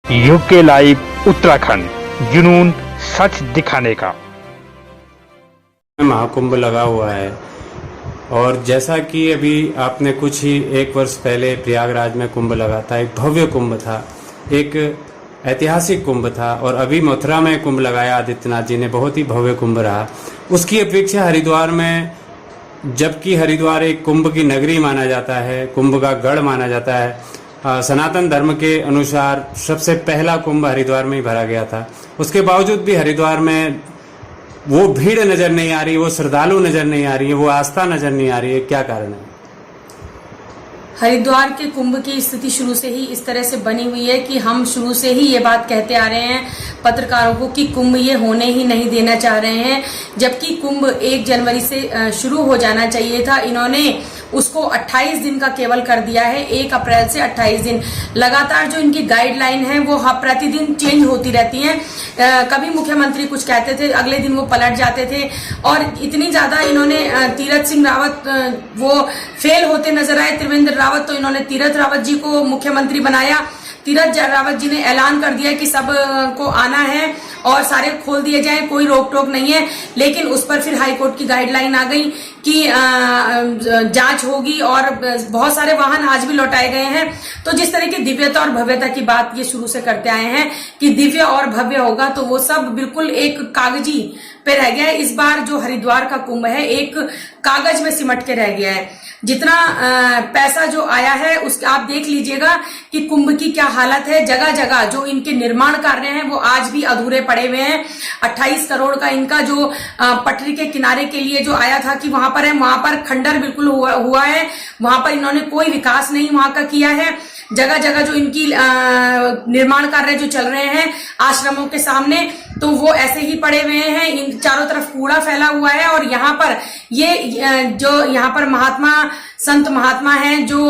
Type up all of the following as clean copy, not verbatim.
UK live Uttarakhand, जुनून सच दिखाने का। महाकुंभ लगा हुआ है और जैसा कि अभी आपने कुछ ही एक वर्ष पहले प्रयागराज में कुंभ लगा था, एक भव्य कुंभ था, एक ऐतिहासिक कुंभ था, और अभी मथुरा में कुंभ लगाया आदित्यनाथ जी ने, बहुत ही भव्य कुंभ रहा। उसकी अपेक्षा हरिद्वार में, जबकि हरिद्वार एक कुंभ की नगरी माना जाता है, कुंभ का गढ़ माना जाता है, सनातन धर्म के अनुसार सबसे पहला कुंभ हरिद्वार में ही भरा गया था, उसके बावजूद भी हरिद्वार में वो भीड़ नजर नहीं आ रही, वो श्रद्धालु नजर नहीं आ रही है, वो आस्था नजर नहीं आ रही है। क्या कारण है? हरिद्वार के कुंभ की स्थिति शुरू से ही इस तरह से बनी हुई है कि हम शुरू से ही ये बात कहते आ रहे हैं पत्रकारों को कि कुंभ ये होने ही नहीं देना चाह रहे हैं, जबकि कुंभ 1 जनवरी से शुरू हो जाना चाहिए था। इन्होंने उसको 28 दिन का केवल कर दिया है, 1 अप्रैल से 28 दिन। लगातार जो इनकी गाइडलाइन है वो प्रतिदिन चेंज होती रहती है। कभी मुख्यमंत्री कुछ कहते थे, अगले दिन वो पलट जाते थे, और इतनी ज्यादा इन्होंने तीरथ सिंह रावत वो फेल होते नजर आए। त्रिवेंद्र रावत, तो इन्होंने तीरथ रावत जी को मुख्यमंत्री बनाया। तीरथ रावत जी ने ऐलान कर दिया कि सब को आना है और सारे खोल दिए जाएं, कोई रोक टोक नहीं है, लेकिन उस पर फिर हाईकोर्ट की गाइडलाइन आ गई कि जांच होगी, और बहुत सारे वाहन आज भी लौटाए गए हैं। तो जिस तरह की दिव्यता और भव्यता की बात ये शुरू से करते आए हैं कि दिव्य और भव्य होगा, तो वो सब बिल्कुल एक कागजी पे रह गया है। इस बार जो हरिद्वार का कुंभ है एक कागज में सिमट के रह गया है। जितना पैसा जो आया है उस आप देख लीजिएगा कि कुंभ की क्या हालत है। जगह जगह जो इनके निर्माण कार्य हैं वो आज भी अधूरे पड़े हुए हैं। 28 करोड़ का इनका जो पटरी के किनारे के लिए जो आया था कि वहां पर है, वहां पर खंडर बिल्कुल हुआ है, वहां पर इन्होंने कोई विकास नहीं वहां का किया है। जगह जगह जो इनकी निर्माण कार्य जो चल रहे हैं आश्रमों के सामने, तो वो ऐसे ही पड़े हुए हैं। इन चारों तरफ कूड़ा फैला हुआ है, और यहाँ पर ये जो यहाँ पर संत महात्मा हैं जो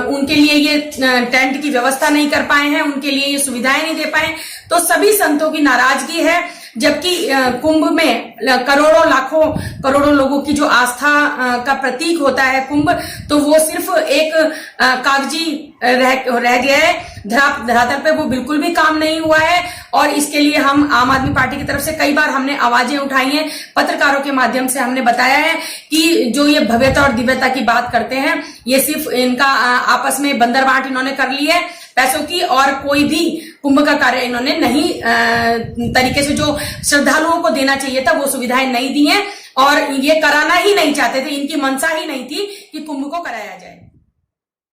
उनके लिए ये टेंट की व्यवस्था नहीं कर पाए हैं, उनके लिए ये सुविधाएं नहीं दे पाए, तो सभी संतों की नाराजगी है। जबकि कुंभ में करोड़ों लाखों करोड़ों लोगों की जो आस्था का प्रतीक होता है कुंभ, तो वो सिर्फ एक कागजी रह गया है। धरातल पे वो बिल्कुल भी काम नहीं हुआ है, और इसके लिए हम आम आदमी पार्टी की तरफ से कई बार हमने आवाजें उठाई हैं, पत्रकारों के माध्यम से हमने बताया है कि जो ये भव्यता और दिव्यता की बात करते हैं, ये सिर्फ इनका आपस में बंदरबांट इन्होंने कर ली है पैसों की, और कोई भी कुंभ का कार्य इन्होंने नहीं तरीके से जो श्रद्धालुओं को देना चाहिए था वो सुविधाएं नहीं दी हैं, और ये कराना ही नहीं चाहते थे। इनकी मंशा ही नहीं थी कि कुंभ को कराया जाए।